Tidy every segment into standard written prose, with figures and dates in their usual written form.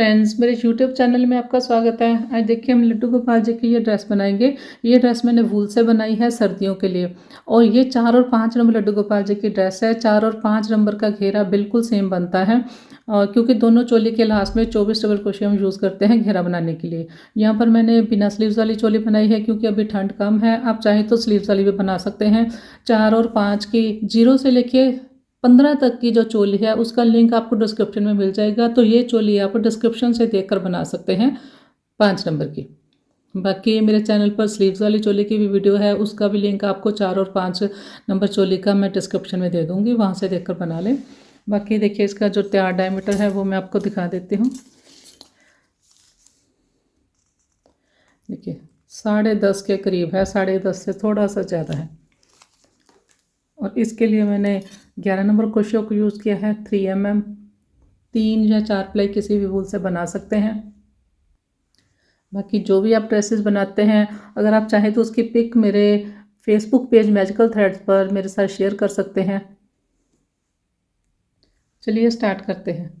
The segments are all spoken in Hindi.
फ्रेंड्स, मेरे यूट्यूब चैनल में आपका स्वागत है। आज देखिए हम लड्डू गोपाल जी की ये ड्रेस बनाएंगे। ये ड्रेस मैंने वूल से बनाई है सर्दियों के लिए। और ये 4 और 5 नंबर लड्डू गोपाल जी की ड्रेस है। 4 और 5 नंबर का घेरा बिल्कुल सेम बनता है, क्योंकि दोनों चोली के लास्ट में 24 डबल क्रोशे हम यूज़ करते हैं घेरा बनाने के लिए। यहाँ पर मैंने बिना स्लीव्स वाली चोली बनाई है, क्योंकि अभी ठंड कम है। आप चाहें तो स्लीव्स वाली भी बना सकते हैं। 4 और 5 की 0 से लेके 15 तक की जो चोली है उसका लिंक आपको डिस्क्रिप्शन में मिल जाएगा। तो ये चोली आप डिस्क्रिप्शन से देखकर बना सकते हैं 5 नंबर की। बाकी मेरे चैनल पर स्लीव्स वाली चोली की भी वीडियो है, उसका भी लिंक आपको 4 और 5 नंबर चोली का मैं डिस्क्रिप्शन में दे दूँगी, वहाँ से देखकर बना लें। बाकी देखिए इसका जो तैयार डायमीटर है वो मैं आपको दिखा देती हूँ। देखिए 10.5 के करीब है, 10.5 से थोड़ा सा ज़्यादा है। और इसके लिए मैंने 11 नंबर क्रोशियो को यूज़ किया है। 3 mm 3 या 4 प्लाई किसी भी वूल से बना सकते हैं। बाकी जो भी आप ड्रेसेस बनाते हैं, अगर आप चाहें तो उसकी पिक मेरे फेसबुक पेज मैजिकल थ्रेड्स पर मेरे साथ शेयर कर सकते हैं। चलिए स्टार्ट करते हैं।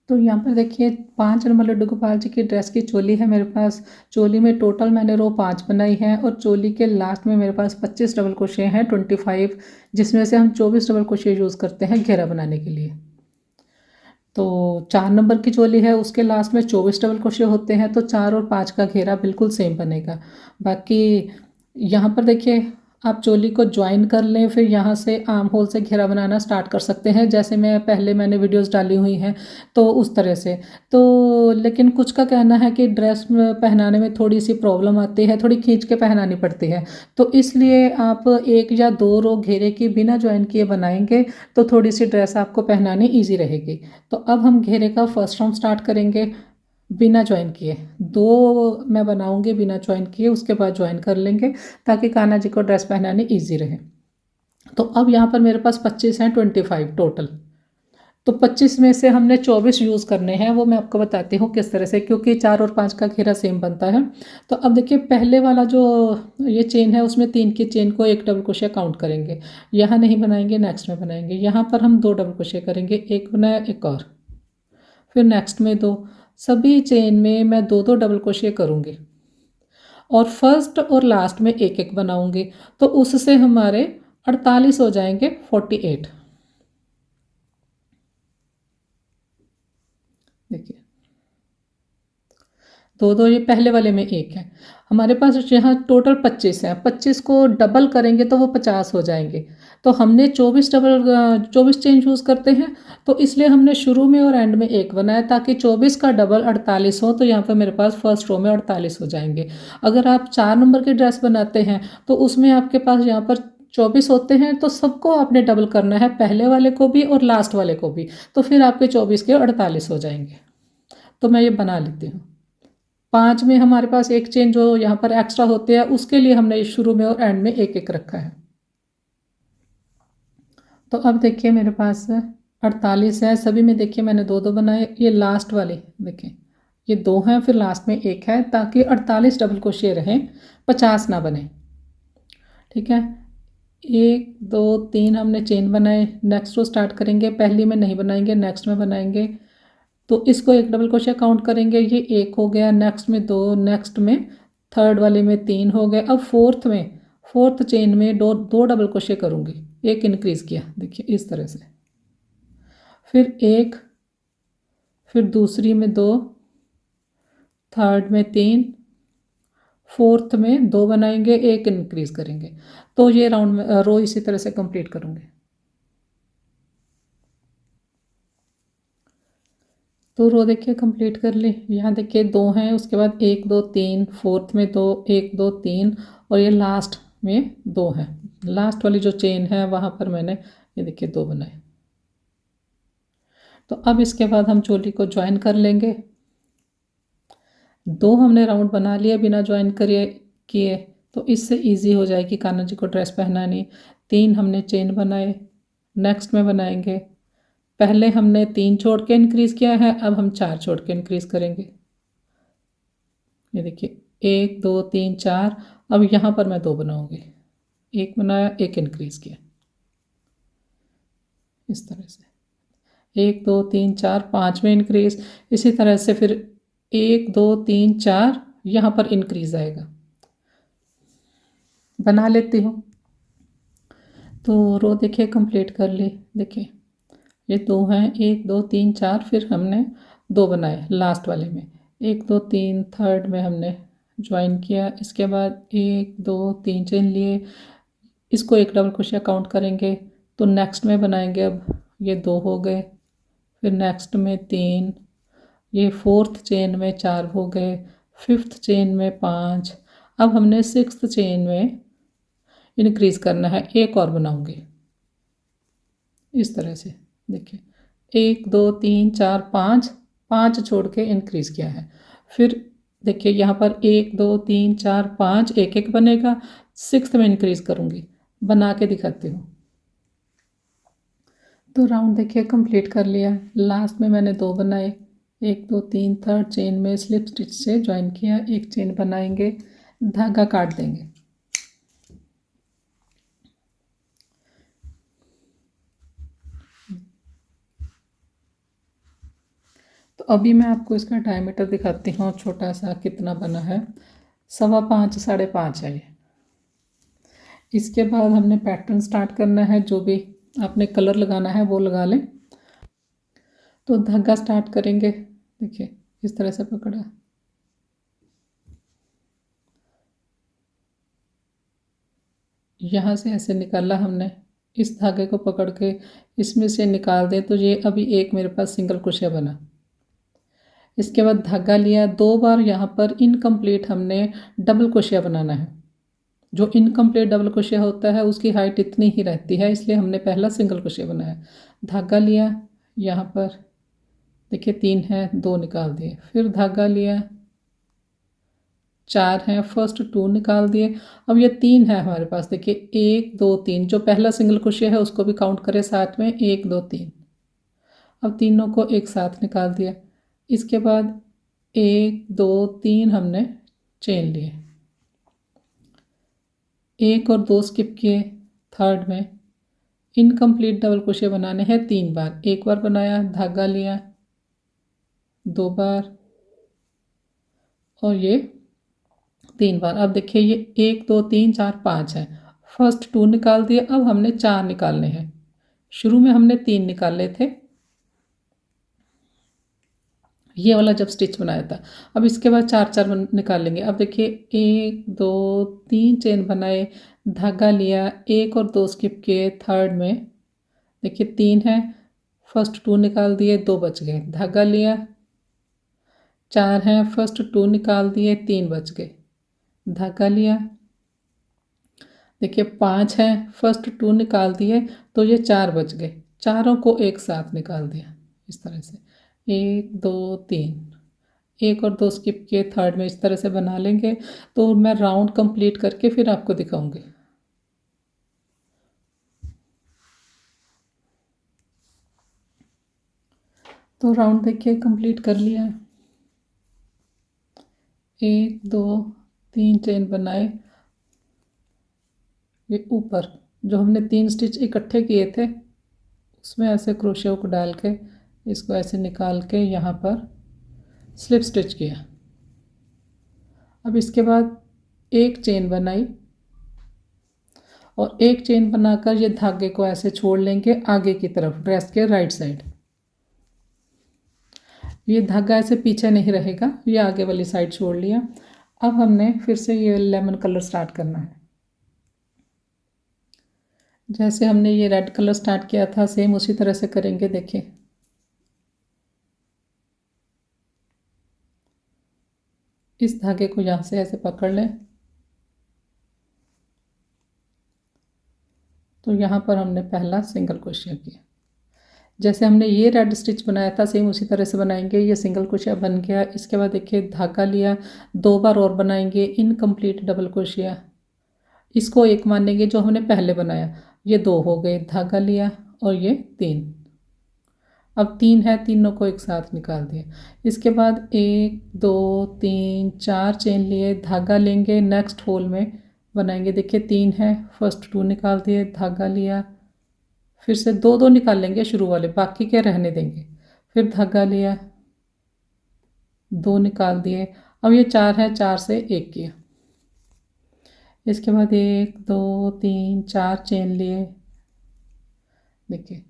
तो यहाँ पर देखिए 5 नंबर लड्डू गोपाल जी की ड्रेस की चोली है मेरे पास। चोली में टोटल मैंने रो 5 बनाई है, और चोली के लास्ट में मेरे पास 25 डबल क्रोशे हैं, 25, जिसमें से हम 24 डबल क्रोशे यूज़ करते हैं घेरा बनाने के लिए। तो 4 नंबर की चोली है, उसके लास्ट में 24 डबल क्रोशे होते हैं, तो 4 और 5 का घेरा बिल्कुल सेम बनेगा। बाकी यहाँ पर देखिए आप चोली को ज्वाइन कर लें, फिर यहाँ से आर्म होल से घेरा बनाना स्टार्ट कर सकते हैं, जैसे मैंने वीडियोस डाली हुई हैं तो उस तरह से। तो लेकिन कुछ का कहना है कि ड्रेस में पहनाने में थोड़ी सी प्रॉब्लम आती है, थोड़ी खींच के पहनानी पड़ती है। तो इसलिए आप 1 या 2 रो घेरे की बिना ज्वाइन किए बनाएंगे तो थोड़ी सी ड्रेस आपको पहनानी ईजी रहेगी। तो अब हम घेरे का फर्स्ट राउंड स्टार्ट करेंगे बिना ज्वाइन किए। 2 मैं बनाऊंगी बिना ज्वाइन किए, उसके बाद ज्वाइन कर लेंगे, ताकि कान्हा जी को ड्रेस पहनानी ईजी रहे। तो अब यहाँ पर मेरे पास 25 हैं, 25 टोटल। तो 25 में से हमने 24 यूज़ करने हैं, वो मैं आपको बताती हूँ किस तरह से, क्योंकि 4 और 5 का घेरा सेम बनता है। तो अब देखिए पहले वाला जो ये चेन है उसमें 3 की चेन को 1 डबल क्रोशिया काउंट करेंगे। यहाँ नहीं बनाएंगे, नेक्स्ट में बनाएंगे। यहाँ पर हम 2 डबल क्रोशिया करेंगे, एक बनाया एक और, फिर नेक्स्ट में 2। सभी चेन में मैं 2 डबल क्रोशिया करूँगी, और फर्स्ट और लास्ट में एक एक बनाऊंगी। तो उससे हमारे 48 हो जाएंगे, 48। देखिए 2 ये पहले वाले में एक है। हमारे पास यहाँ टोटल 25 है, 25 को डबल करेंगे तो वो 50 हो जाएंगे। तो हमने 24 चेन यूज़ करते हैं, तो इसलिए हमने शुरू में और एंड में एक बनाया, ताकि 24 का डबल 48 हो। तो यहाँ पर मेरे पास फर्स्ट रो में 48 हो जाएंगे। अगर आप 4 नंबर की ड्रेस बनाते हैं तो उसमें आपके पास यहाँ पर 24 होते हैं, तो सबको आपने डबल करना है, पहले वाले को भी और लास्ट वाले को भी। तो फिर आपके 24 के 48 हो जाएंगे। तो मैं ये बना लेती हूँ। 5 में हमारे पास एक चेन जो यहाँ पर एक्स्ट्रा होते हैं, उसके लिए हमने शुरू में और एंड में एक एक रखा है। तो अब देखिए मेरे पास 48 है, सभी में देखिए मैंने 2 बनाए। ये लास्ट वाले देखिए, ये 2 हैं, फिर लास्ट में एक है, ताकि 48 डबल क्रोशिया रहें, 50 ना बने। ठीक है, 1 2 3 हमने चेन बनाए। नेक्स्ट रो स्टार्ट करेंगे, पहली में नहीं बनाएंगे, नेक्स्ट में बनाएंगे। तो इसको 1 डबल क्रोशिया काउंट करेंगे, ये 1 हो गया, नेक्स्ट में 2, नेक्स्ट में थर्ड वाले में 3 हो गए। अब फोर्थ चेन में 2 डबल क्रोशिया करूँगी, एक इंक्रीज किया, देखिए इस तरह से। फिर 1, फिर दूसरी में 2, थर्ड में 3, फोर्थ में 2 बनाएंगे, एक इंक्रीज करेंगे। तो ये राउंड में रो इसी तरह से कंप्लीट करूँगी। तो रो देखिए कंप्लीट कर ली। यहाँ देखिए 2 हैं, उसके बाद 1 2 3, फोर्थ में 2, 1 2 3, और ये लास्ट में 2 हैं। लास्ट वाली जो चेन है वहाँ पर मैंने ये देखिए 2 बनाए। तो अब इसके बाद हम चोली को ज्वाइन कर लेंगे। 2 हमने राउंड बना लिए बिना ज्वाइन किए, तो इससे इजी हो जाएगी कान्हा जी को ड्रेस पहनानी। 3 हमने चेन बनाए, नेक्स्ट में बनाएंगे। पहले हमने 3 छोड़ के इंक्रीज़ किया है, अब हम 4 छोड़ के इंक्रीज़ करेंगे। ये देखिए 1 2 3 4। अब यहाँ पर मैं 2 बनाऊंगी, एक बनाया, एक इंक्रीज़ किया, इस तरह से। 1 2 3 4 5 में इंक्रीज। इसी तरह से फिर 1 2 3 4 यहाँ पर इंक्रीज आएगा। बना लेती हूँ। तो रो देखिए कंप्लीट कर ली। देखिए ये 2 हैं, 1 2 3 4, फिर हमने 2 बनाए लास्ट वाले में, 1 2 3 थर्ड में हमने ज्वाइन किया। इसके बाद 1 2 3 चेन लिए, इसको एक डबल क्रोशिया काउंट करेंगे तो नेक्स्ट में बनाएंगे। अब ये 2 हो गए, फिर नेक्स्ट में 3, ये फोर्थ चेन में 4 हो गए, फिफ्थ चेन में 5। अब हमने सिक्स्थ चेन में इंक्रीज करना है, एक और बनाऊंगी इस तरह से। देखिए 1 2 3 4 5, 5 छोड़ के इंक्रीज किया है। फिर देखिए यहाँ पर 1 2 3 4 5 एक एक बनेगा, सिक्स्थ में इंक्रीज करूँगी। बना के दिखाती हूँ। तो राउंड देखिए कंप्लीट कर लिया। लास्ट में मैंने 2 बनाए, 1 2 3 थर्ड चेन में स्लिप स्टिच से ज्वाइन किया, एक चेन बनाएंगे, धागा काट देंगे। तो अभी मैं आपको इसका डायमीटर दिखाती हूँ, छोटा सा कितना बना है। 5.25 5.5 है ये। इसके बाद हमने पैटर्न स्टार्ट करना है, जो भी आपने कलर लगाना है वो लगा लें। तो धागा स्टार्ट करेंगे। देखिए इस तरह से पकड़ा, यहाँ से ऐसे निकाला हमने, इस धागे को पकड़ के इसमें से निकाल दें तो ये अभी एक मेरे पास सिंगल क्रोशिया बना। इसके बाद धागा लिया, 2 बार यहाँ पर इनकम्प्लीट हमने डबल क्रोशिया बनाना है। जो इनकम्प्लीट डबल क्रोशिया होता है उसकी हाइट इतनी ही रहती है, इसलिए हमने पहला सिंगल क्रोशिया बनाया। धागा लिया, यहाँ पर देखिए 3 है, 2 निकाल दिए। फिर धागा लिया, 4 हैं, फर्स्ट 2 निकाल दिए। अब ये 3 है हमारे पास। देखिए 1 2 3, जो पहला सिंगल क्रोशिया है उसको भी काउंट करें साथ में, 1 2 3। अब तीनों को एक साथ निकाल दिया। इसके बाद 1 2 3 हमने चेन लिए, 1 और 2 स्किप किए। थर्ड में इनकम्प्लीट डबल क्रोशिया बनाने हैं 3 बार। एक बार बनाया, धागा लिया 2 बार, और ये 3 बार। अब देखिए ये 1 2 3 4 5 है, फर्स्ट 2 निकाल दिए। अब हमने 4 निकालने हैं। शुरू में हमने 3 निकाले थे, ये वाला जब स्टिच बनाया था। अब इसके बाद 4 4 निकालेंगे। अब देखिए 1 2 3 चेन बनाए, धागा लिया, 1 और 2 स्किप किए। थर्ड में देखिए 3 है, फर्स्ट 2 निकाल दिए, 2 बच गए। धागा लिया, 4 हैं, फर्स्ट 2 निकाल दिए, 3 बच गए। धागा लिया, देखिए 5 है, फर्स्ट 2 निकाल दिए तो ये 4 बच गए। चारों को एक साथ निकाल दिया इस तरह से, 1 2 3, 1 और 2 स्किप किए। थर्ड में इस तरह से बना लेंगे। तो मैं राउंड कंप्लीट करके फिर आपको दिखाऊंगी। तो राउंड देखिए कंप्लीट कर लिया है। 1 2 3 चेन बनाए, ये ऊपर जो हमने 3 स्टिच इकट्ठे किए थे उसमें ऐसे क्रोशिया को डाल के इसको ऐसे निकाल के यहाँ पर स्लिप स्टिच किया। अब इसके बाद एक चेन बनाई, और एक चेन बनाकर ये धागे को ऐसे छोड़ लेंगे आगे की तरफ, ड्रेस के राइट साइड। ये धागा ऐसे पीछे नहीं रहेगा, ये आगे वाली साइड छोड़ लिया। अब हमने फिर से ये लेमन कलर स्टार्ट करना है। जैसे हमने ये रेड कलर स्टार्ट किया था सेम उसी तरह से करेंगे। देखिए इस धागे को यहाँ से ऐसे पकड़ लें, तो यहाँ पर हमने पहला सिंगल क्रोशिया किया। जैसे हमने ये रेड स्टिच बनाया था सेम उसी तरह से बनाएंगे। ये सिंगल क्रोशिया बन गया। इसके बाद देखिए धागा लिया, 2 बार और बनाएंगे इनकम्प्लीट डबल क्रोशिया, इसको एक मानेंगे जो हमने पहले बनाया। ये 2 हो गए, धागा लिया, और ये 3। अब 3 है, तीनों को एक साथ निकाल दिया। इसके बाद 1 2 3 4 चेन लिए, धागा लेंगे, नेक्स्ट होल में बनाएंगे। देखिए 3 है, फर्स्ट 2 निकाल दिए, धागा लिया, फिर से दो दो निकाल लेंगे शुरू वाले, बाकी के रहने देंगे। फिर धागा लिया, दो निकाल दिए। अब ये चार है, चार से एक किया। इसके बाद एक दो तीन चार चेन लिए, देखिए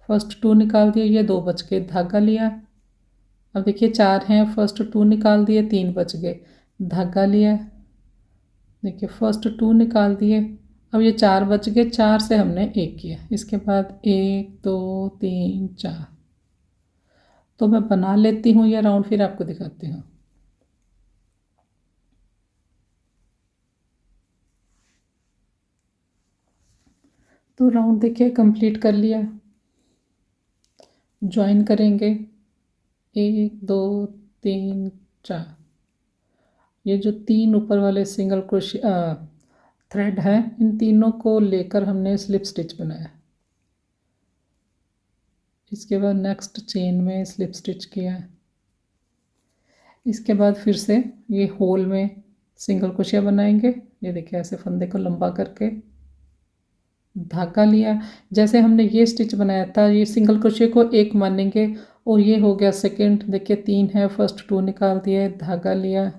फर्स्ट टू निकाल दिए, ये दो बच गए, धागा लिया। अब देखिए चार हैं, फर्स्ट टू निकाल दिए, तीन बच गए, धागा लिया। देखिए फर्स्ट टू निकाल दिए, अब ये चार बच गए, चार से हमने एक किया। इसके बाद एक दो तीन चार। तो मैं बना लेती हूँ ये राउंड, फिर आपको दिखाती हूँ। तो राउंड देखिए कंप्लीट कर लिया। ज्वाइन करेंगे, एक दो तीन चार। ये जो तीन ऊपर वाले सिंगल क्रोशिया थ्रेड है, इन तीनों को लेकर हमने स्लिप स्टिच बनाया। इसके बाद नेक्स्ट चेन में स्लिप स्टिच किया। इसके बाद फिर से ये होल में सिंगल क्रोशिया बनाएंगे। ये देखिए ऐसे फंदे को लंबा करके धागा लिया। जैसे हमने ये स्टिच बनाया था, ये सिंगल क्रोशिया को एक मानेंगे और ये हो गया सेकंड। देखिए तीन है, फर्स्ट टू निकाल दिए, धागा लिया,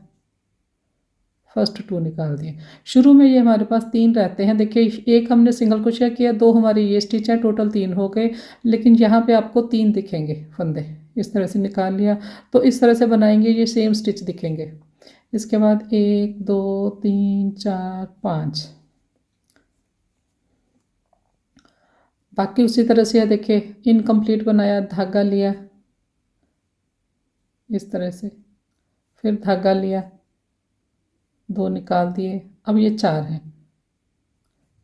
फर्स्ट टू निकाल दिए। शुरू में ये हमारे पास तीन रहते हैं। देखिए एक हमने सिंगल क्रोशिया किया, दो हमारी ये स्टिच है, टोटल तीन हो गए। लेकिन यहाँ पे आपको तीन दिखेंगे फंदे, इस तरह से निकाल लिया। तो इस तरह से बनाएंगे, ये सेम स्टिच दिखेंगे। इसके बाद एक दो तीन चार पाँच, बाकी उसी तरह से है। देखिए इनकम्प्लीट बनाया, धागा लिया इस तरह से, फिर धागा लिया, दो निकाल दिए। अब ये चार हैं,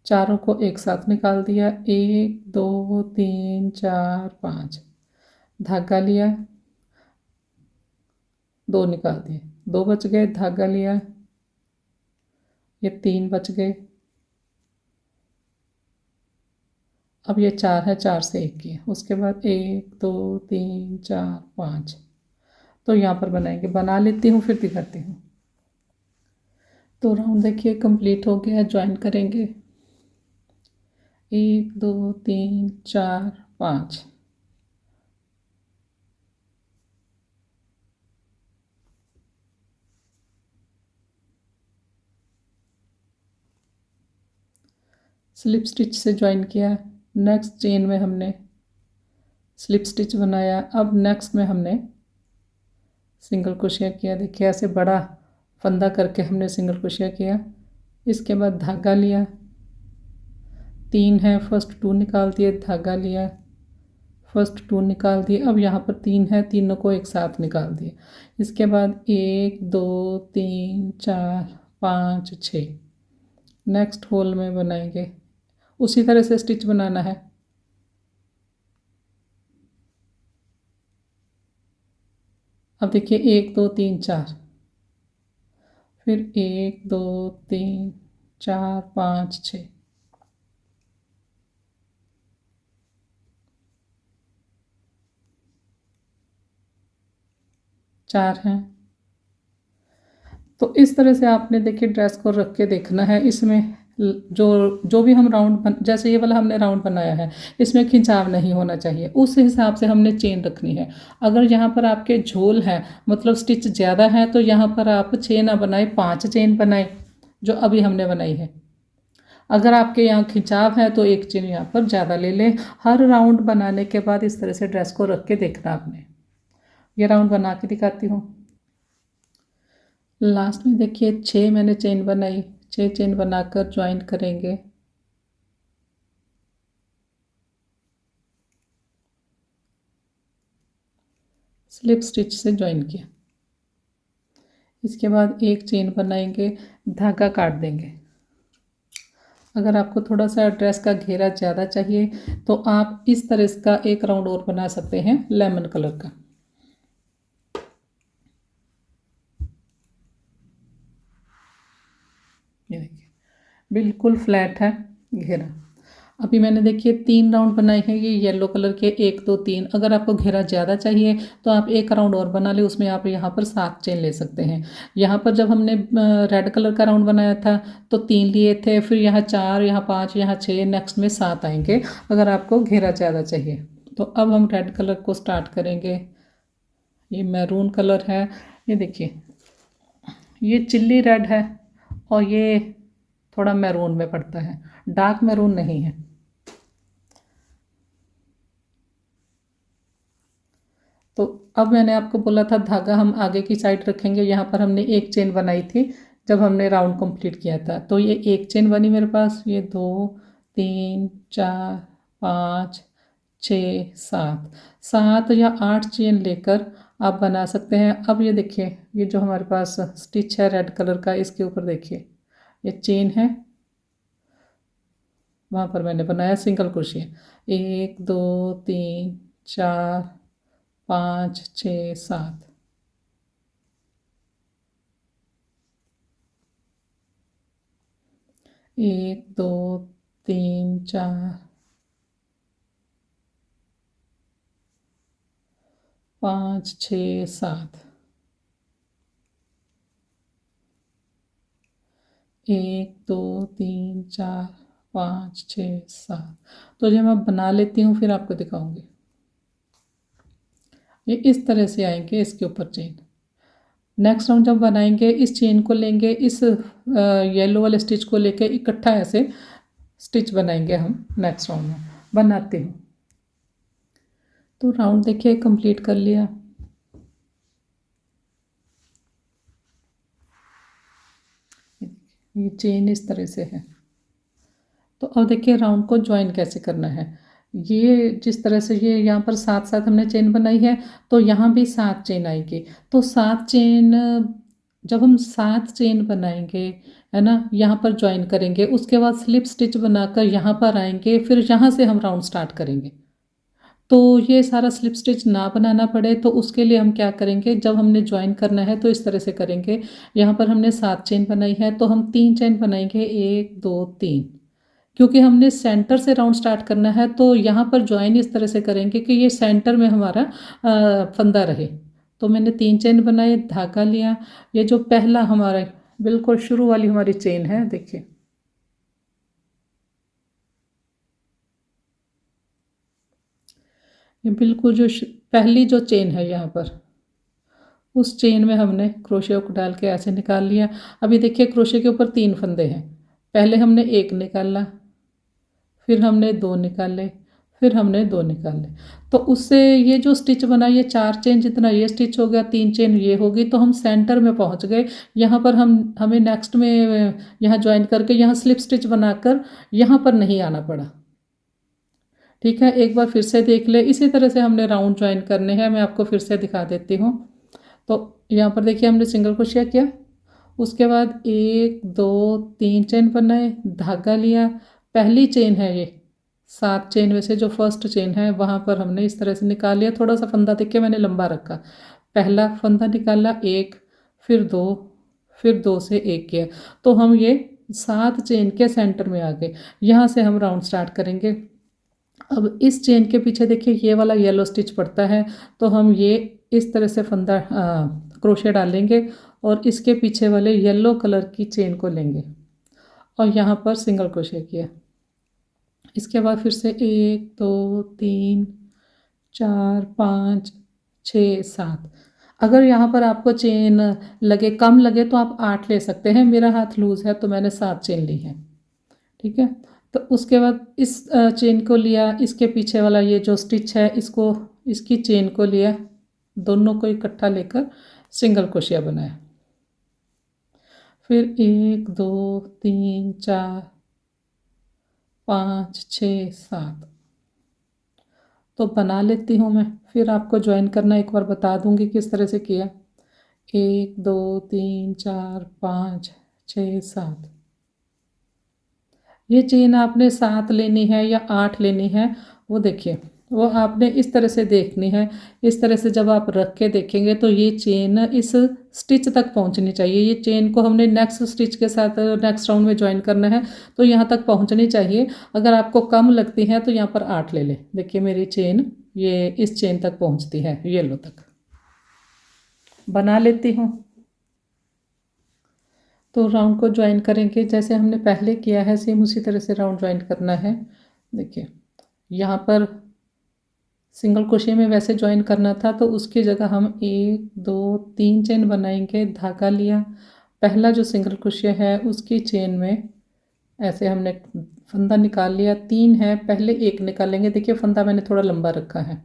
चारों को एक साथ निकाल दिया, एक दो तीन चार पाँच, धागा लिया, दो निकाल दिए, दो बच गए, धागा लिया, ये तीन बच गए। अब ये चार है, चार से एक किए। उसके बाद एक दो तीन चार पाँच। तो यहाँ पर बनाएंगे, बना लेती हूँ फिर दिखाती हूँ। तो राउंड देखिए कंप्लीट हो गया। ज्वाइन करेंगे, एक दो तीन चार पाँच, स्लिप स्टिच से ज्वाइन किया। नेक्स्ट चेन में हमने स्लिप स्टिच बनाया। अब नेक्स्ट में हमने सिंगल क्रोशिया किया। देखिए ऐसे बड़ा फंदा करके हमने सिंगल क्रोशिया किया। इसके बाद धागा लिया, तीन है, फर्स्ट टू निकाल दिए, धागा लिया, फर्स्ट टू निकाल दिए। अब यहाँ पर तीन है, तीनों को एक साथ निकाल दिए। इसके बाद एक दो तीन चार पाँच छः, नेक्स्ट होल में बनाएंगे। उसी तरह से स्टिच बनाना है। अब देखिए एक दो तीन चार, फिर एक दो तीन चार पाँच छः, चार हैं। तो इस तरह से आपने देखिए ड्रेस को रख के देखना है। इसमें जो जो भी हम राउंड जैसे ये वाला हमने राउंड बनाया है, इसमें खिंचाव नहीं होना चाहिए। उस हिसाब से हमने चेन रखनी है। अगर यहाँ पर आपके झोल है, मतलब स्टिच ज़्यादा है, तो यहाँ पर आप छः ना बनाए, पाँच चेन बनाए जो अभी हमने बनाई है। अगर आपके यहाँ खिंचाव है तो एक चेन यहाँ पर ज़्यादा ले लें। हर राउंड बनाने के बाद इस तरह से ड्रेस को रख के देखना आपने। ये राउंड बना के दिखाती हूँ। लास्ट में देखिए छः मैंने चेन बनाई, छः चेन बनाकर ज्वाइन करेंगे। स्लिप स्टिच से ज्वाइन किया। इसके बाद एक चेन बनाएंगे, धागा काट देंगे। अगर आपको थोड़ा सा ड्रेस का घेरा ज़्यादा चाहिए तो आप इस तरह का एक राउंड और बना सकते हैं, लेमन कलर का। ये देखिए बिल्कुल फ्लैट है घेरा। अभी मैंने देखिए 3 राउंड बनाए हैं ये येलो कलर के, 1 2 3। अगर आपको घेरा ज़्यादा चाहिए तो आप एक राउंड और बना ले, उसमें आप यहाँ पर 7 चेन ले सकते हैं। यहाँ पर जब हमने रेड कलर का राउंड बनाया था तो 3 लिए थे, फिर यहाँ 4, यहाँ 5, यहाँ 6, नेक्स्ट में 7 आएंगे अगर आपको घेरा ज़्यादा चाहिए। तो अब हम रेड कलर को स्टार्ट करेंगे। ये मैरून कलर है, ये देखिए ये चिल्ली रेड है और ये थोड़ा मैरून में पड़ता है, डार्क मैरून नहीं है। तो अब मैंने आपको बोला था धागा हम आगे की साइड रखेंगे, यहाँ पर हमने एक चेन बनाई थी जब हमने राउंड कंप्लीट किया था। तो ये एक चेन बनी मेरे पास, ये 2 3 4 5 6 7, 7 या 8 चेन लेकर आप बना सकते हैं। अब ये देखिए ये जो हमारे पास स्टिच है रेड कलर का, इसके ऊपर देखिए ये चेन है, वहाँ पर मैंने बनाया सिंगल क्रोशिया। 1 2 3 4 5 6 7, 1 2 3 4 5 6 7, 1 2 3 4 5 6 7। तो जब मैं बना लेती हूँ फिर आपको दिखाऊंगी। ये इस तरह से आएंगे इसके ऊपर चेन। नेक्स्ट राउंड जब बनाएंगे इस चेन को लेंगे, इस येलो वाले स्टिच को लेके इकट्ठा ऐसे स्टिच बनाएंगे हम नेक्स्ट राउंड में। बनाते हूँ। तो राउंड देखिए कंप्लीट कर लिया। ये चेन इस तरह से है। तो अब देखिए राउंड को ज्वाइन कैसे करना है। ये जिस तरह से ये यहाँ पर 7 7 हमने चेन बनाई है, तो यहाँ भी 7 चेन आएगी। तो 7 चेन जब हम 7 चेन बनाएंगे है ना, यहाँ पर ज्वाइन करेंगे, उसके बाद स्लिप स्टिच बनाकर यहाँ पर आएंगे, फिर यहाँ से हम राउंड स्टार्ट करेंगे। तो ये सारा स्लिप स्टिच ना बनाना पड़े तो उसके लिए हम क्या करेंगे, जब हमने ज्वाइन करना है तो इस तरह से करेंगे। यहाँ पर हमने 7 चेन बनाई है तो हम 3 चेन बनाएंगे, 1 2 3। क्योंकि हमने सेंटर से राउंड स्टार्ट करना है तो यहाँ पर ज्वाइन इस तरह से करेंगे कि ये सेंटर में हमारा फंदा रहे। तो मैंने 3 चेन बनाए, धागा लिया। ये जो पहला हमारा बिल्कुल शुरू वाली हमारी चेन है, देखिए ये बिल्कुल जो पहली जो चेन है यहाँ पर, उस चेन में हमने क्रोशिया को डाल के ऐसे निकाल लिया। अभी देखिए क्रोशिया के ऊपर 3 फंदे हैं। पहले हमने 1 निकाला, फिर हमने 2 निकाले, फिर हमने 2 निकाले। तो उससे ये जो स्टिच बना, ये 4 चेन जितना ये स्टिच हो गया, 3 चेन ये होगी, तो हम सेंटर में पहुंच गए। यहाँ पर हमें नेक्स्ट में यहाँ ज्वाइन करके यहाँ स्लिप स्टिच बनाकर यहाँ पर नहीं आना पड़ा। ठीक है, एक बार फिर से देख ले। इसी तरह से हमने राउंड ज्वाइन करने हैं, मैं आपको फिर से दिखा देती हूँ। तो यहाँ पर देखिए हमने सिंगल क्रोशिया किया, उसके बाद 1 2 3 चेन बनाए, धागा लिया। पहली चेन है ये, 7 चेन में से जो फर्स्ट चेन है वहाँ पर हमने इस तरह से निकाल लिया। थोड़ा सा फंदा देखिए मैंने लंबा रखा। पहला फंदा निकाला 1, फिर 2, फिर 2 से 1 किया। तो हम ये 7 चेन के सेंटर में आ गए। यहाँ से हम राउंड स्टार्ट करेंगे। अब इस चेन के पीछे देखिए ये वाला येलो स्टिच पड़ता है, तो हम ये इस तरह से फंदा क्रोशे डालेंगे और इसके पीछे वाले येलो कलर की चेन को लेंगे और यहाँ पर सिंगल क्रोशे किया। इसके बाद फिर से 1 2 3 4 5 6 7। अगर यहाँ पर आपको चेन लगे कम लगे तो आप 8 ले सकते हैं। मेरा हाथ लूज़ है तो मैंने 7 चेन ली है। ठीक है, तो उसके बाद इस चेन को लिया, इसके पीछे वाला ये जो स्टिच है इसको, इसकी चेन को लिया, दोनों को इकट्ठा लेकर सिंगल क्रोशिया बनाया। फिर 1 2 3 4 5 6 7 तो बना लेती हूँ मैं, फिर आपको ज्वाइन करना एक बार बता दूँगी किस तरह से किया। 1 2 3 4 5 6 7। ये चेन आपने 7 लेनी है या 8 लेनी है वो देखिए वो आपने इस तरह से देखनी है। इस तरह से जब आप रख के देखेंगे तो ये चेन इस स्टिच तक पहुंचनी चाहिए। ये चेन को हमने नेक्स्ट स्टिच के साथ नेक्स्ट राउंड में ज्वाइन करना है, तो यहाँ तक पहुंचनी चाहिए। अगर आपको कम लगती है तो यहाँ पर 8 ले लें। देखिए मेरी चेन ये इस चेन तक पहुंचती है, येलो तक। बना लेती हूँ। तो राउंड को ज्वाइन करेंगे जैसे हमने पहले किया है, सेम उसी तरह से राउंड ज्वाइन करना है। देखिए यहाँ पर सिंगल क्रोशिया में वैसे ज्वाइन करना था, तो उसकी जगह हम 1 2 3 चेन बनाएंगे। धागा लिया, पहला जो सिंगल क्रोशिया है उसकी चेन में ऐसे हमने फंदा निकाल लिया। 3 है, पहले 1 निकालेंगे। देखिए फंदा मैंने थोड़ा लंबा रखा है।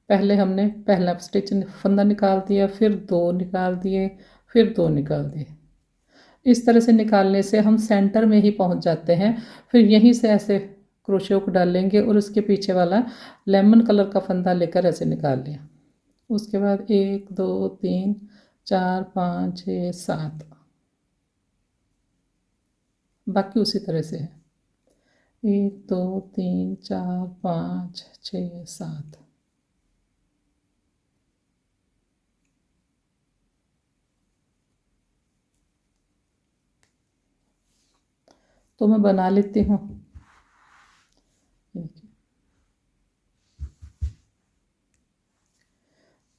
पहले हमने पहला स्टिच फंदा निकाल दिया, फिर 2 निकाल दिए, फिर 2 निकाल दिए। इस तरह से निकालने से हम सेंटर में ही पहुंच जाते हैं। फिर यहीं से ऐसे क्रोशियो को डालेंगे और उसके पीछे वाला लेमन कलर का फंदा लेकर ऐसे निकाल लिया। उसके बाद 1 2 3 4 5 6 7, बाकी उसी तरह से है। 1 2 3 4 5 6 7। तो मैं बना लेती हूँ।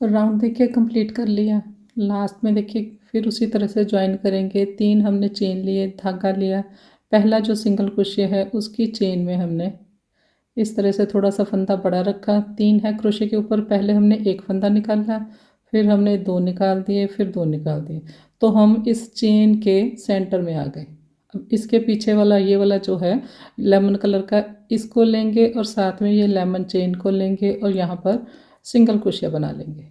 राउंड देखिए कंप्लीट कर लिया। लास्ट में देखिए फिर उसी तरह से ज्वाइन करेंगे। 3 हमने चेन लिए, धागा लिया, पहला जो सिंगल क्रोशिया है उसकी चेन में हमने इस तरह से थोड़ा सा फंदा बड़ा रखा। 3 है क्रोशिया के ऊपर, पहले हमने 1 फंदा निकाला, फिर हमने 2 निकाल दिए, फिर 2 निकाल दिए। तो हम इस चेन के सेंटर में आ गए। अब इसके पीछे वाला ये वाला जो है लेमन कलर का, इसको लेंगे और साथ में ये लेमन चेन को लेंगे और यहाँ पर सिंगल क्रोशिया बना लेंगे।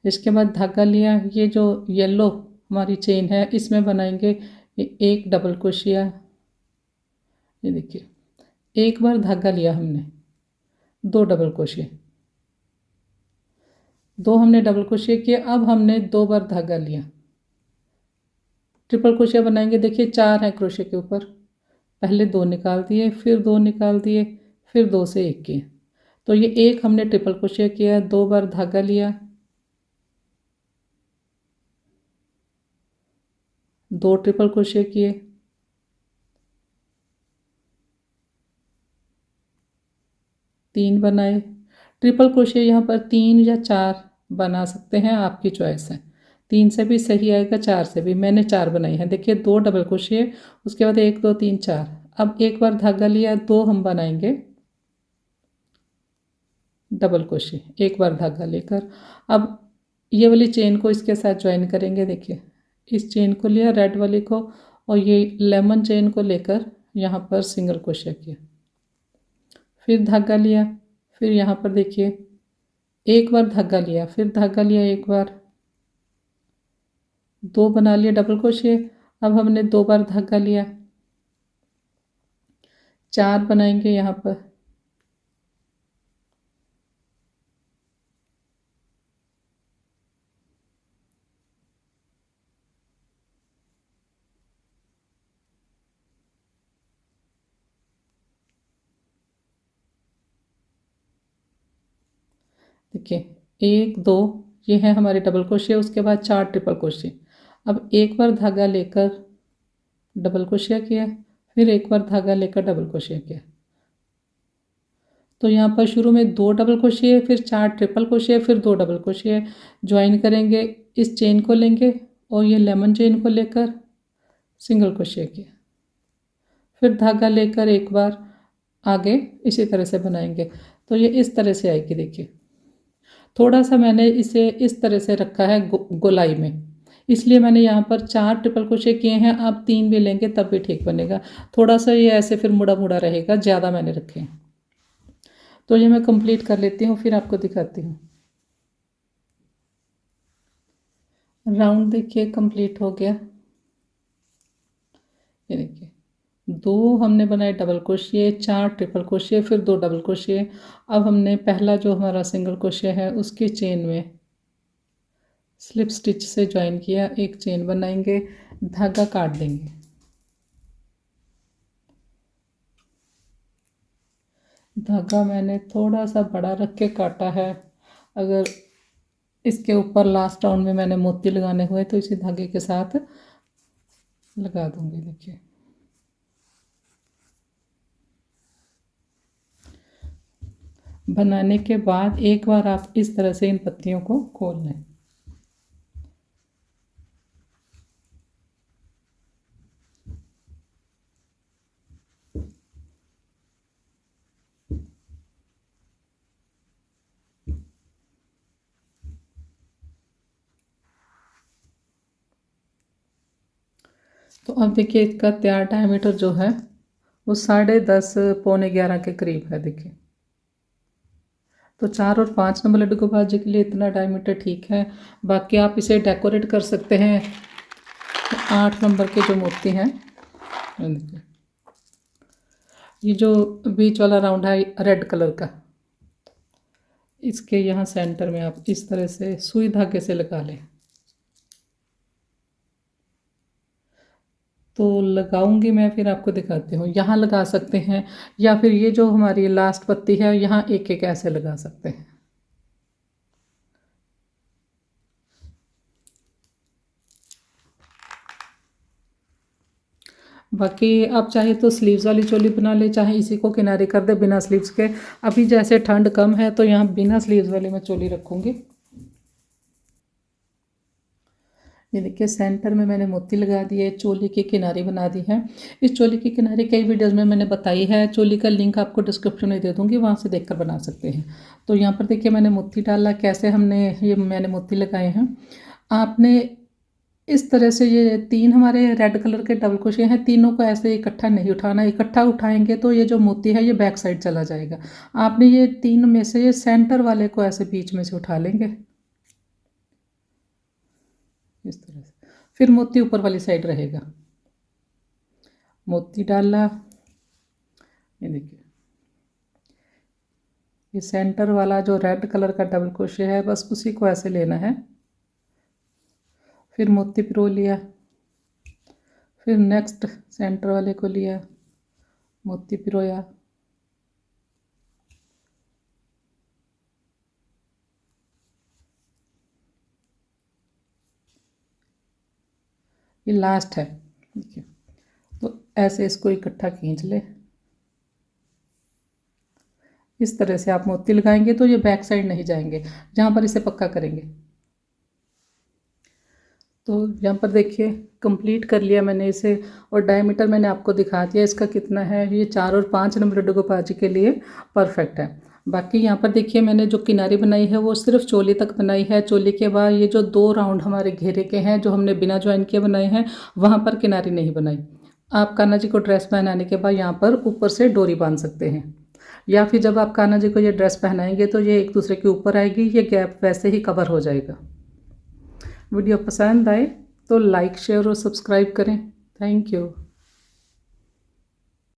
इसके बाद धागा लिया, ये जो येलो हमारी चेन है इसमें बनाएंगे 1 डबल क्रोशिया। ये देखिए एक बार धागा लिया हमने, 2 डबल क्रोशिया, 2 हमने डबल क्रोशिया किए। अब हमने 2 बार धागा लिया, ट्रिपल क्रोशिया बनाएंगे। देखिए 4 है क्रोशिया के ऊपर, पहले 2 निकाल दिए, फिर 2 निकाल दिए, फिर 2 से 1 किए। तो ये 1 हमने ट्रिपल क्रोशिया किया, 2 बार धागा लिया, 2 ट्रिपल क्रोशिया किए, 3 बनाए। ट्रिपल क्रोशिया यहाँ पर 3 या 4 बना सकते हैं, आपकी चॉइस है। 3 से भी सही आएगा, 4 से भी। मैंने 4 बनाई है। देखिए 2 डबल क्रोशिया, उसके बाद 1 2 3 4। अब एक बार धागा लिया, 2 हम बनाएंगे डबल क्रोशिया, एक बार धागा लेकर। अब ये वाली चेन को इसके साथ ज्वाइन करेंगे। देखिए इस चेन को लिया, रेड वाली को, और ये लेमन चेन को लेकर यहाँ पर सिंगल क्रोशिया किया, फिर धागा लिया, फिर यहाँ पर देखिए एक बार धागा लिया, फिर धागा लिया एक बार, 2 बना लिया डबल क्रोशिया। अब हमने 2 बार धागा लिया, 4 बनाएंगे यहाँ पर, देखिए 1 2, ये है हमारे डबल क्रोशिया। उसके बाद 4 ट्रिपल क्रोशिया। अब एक बार धागा लेकर डबल क्रोशिया किया, फिर एक बार धागा लेकर डबल क्रोशिया किया। तो यहाँ पर शुरू में 2 डबल क्रोशिया, फिर 4 ट्रिपल क्रोशिया, फिर 2 डबल क्रोशिया ज्वाइन करेंगे। इस चेन को लेंगे और ये लेमन चेन को लेकर सिंगल क्रोशिया किया, फिर धागा लेकर एक बार आगे इसी तरह से बनाएंगे। तो ये इस तरह से आएगी। देखिए थोड़ा सा मैंने इसे इस तरह से रखा है गोलाई में, इसलिए मैंने यहाँ पर 4 ट्रिपल क्रोशिया किए हैं। आप 3 भी लेंगे तब भी ठीक बनेगा। थोड़ा सा ये ऐसे फिर मुड़ा मुड़ा रहेगा, ज़्यादा मैंने रखे हैं। तो ये मैं कंप्लीट कर लेती हूँ, फिर आपको दिखाती हूँ। राउंड देखिए कंप्लीट हो गया। ये देखिए 2 हमने बनाए डबल क्रोशिया, 4 ट्रिपल क्रोशिया, फिर 2 डबल क्रोशिया। अब हमने पहला जो हमारा सिंगल क्रोशिया है उसकी चेन में स्लिप स्टिच से ज्वाइन किया, एक चेन बनाएंगे, धागा काट देंगे। धागा मैंने थोड़ा सा बड़ा रख के काटा है। अगर इसके ऊपर लास्ट राउंड में मैंने मोती लगाने हुए तो इसी धागे के साथ लगा दूंगी। देखिए बनाने के बाद एक बार आप इस तरह से इन पत्तियों को खोल लें। तो अब देखिए इसका तैयार डायमीटर जो है वो 10:30 पौने 11 के करीब है। देखिए तो 4 और 5 नंबर लड्डू गोपाल जी के लिए इतना डायमीटर ठीक है। बाकी आप इसे डेकोरेट कर सकते हैं। 8 नंबर के जो मोती हैं, देखिए ये जो बीच वाला राउंड है रेड कलर का, इसके यहाँ सेंटर में आप इस तरह से सुई धागे से लगा लें। तो लगाऊंगी मैं, फिर आपको दिखाती हूँ। यहाँ लगा सकते हैं या फिर ये जो हमारी लास्ट पत्ती है यहाँ एक एक ऐसे लगा सकते हैं। बाकी आप चाहे तो स्लीव्स वाली चोली बना ले, चाहे इसी को किनारे कर दे बिना स्लीव्स के। अभी जैसे ठंड कम है तो यहाँ बिना स्लीव्स वाली मैं चोली रखूँगी। ये देखिए सेंटर में मैंने मोती लगा दिए, चोली की किनारी बना दी है। इस चोली की किनारी कई वीडियोस में मैंने बताई है, चोली का लिंक आपको डिस्क्रिप्शन में दे दूँगी, वहाँ से देखकर बना सकते हैं। तो यहाँ पर देखिए मैंने मोती डाला, कैसे हमने ये मैंने मोती लगाए हैं। आपने इस तरह से ये 3 हमारे रेड कलर के डबल क्रोशे हैं, तीनों को ऐसे इकट्ठा नहीं उठाना। इकट्ठा उठाएंगे तो ये जो मोती है ये बैक साइड चला जाएगा। आपने ये 3 में से ये सेंटर वाले को ऐसे बीच में से उठा लेंगे इस तरह से, फिर मोती ऊपर वाली साइड रहेगा। मोती डाला, ये देखिए ये सेंटर वाला जो रेड कलर का डबल क्रोशे है बस उसी को ऐसे लेना है। फिर मोती पिरो लिया, फिर नेक्स्ट सेंटर वाले को लिया, मोती पिरोया, ये लास्ट है। देखिए तो ऐसे इसको इकट्ठा खींच ले। इस तरह से आप मोती लगाएंगे तो ये बैक साइड नहीं जाएंगे, जहाँ पर इसे पक्का करेंगे। तो यहाँ पर देखिए कंप्लीट कर लिया मैंने इसे, और डायमीटर मैंने आपको दिखा दिया इसका कितना है। ये 4 और 5 नंबर लड्डू गोपाल जी के लिए परफेक्ट है। बाकी यहाँ पर देखिए मैंने जो किनारी बनाई है वो सिर्फ चोली तक बनाई है। चोली के बाद ये जो 2 राउंड हमारे घेरे के हैं जो हमने बिना ज्वाइन किए बनाए हैं, वहाँ पर किनारी नहीं बनाई। आप कान्हा जी को ड्रेस पहनाने के बाद यहाँ पर ऊपर से डोरी बांध सकते हैं, या फिर जब आप कान्हा जी को ये ड्रेस पहनाएंगे तो ये एक दूसरे के ऊपर आएगी, ये गैप वैसे ही कवर हो जाएगा। वीडियो पसंद आए तो लाइक शेयर और सब्सक्राइब करें। Thank you.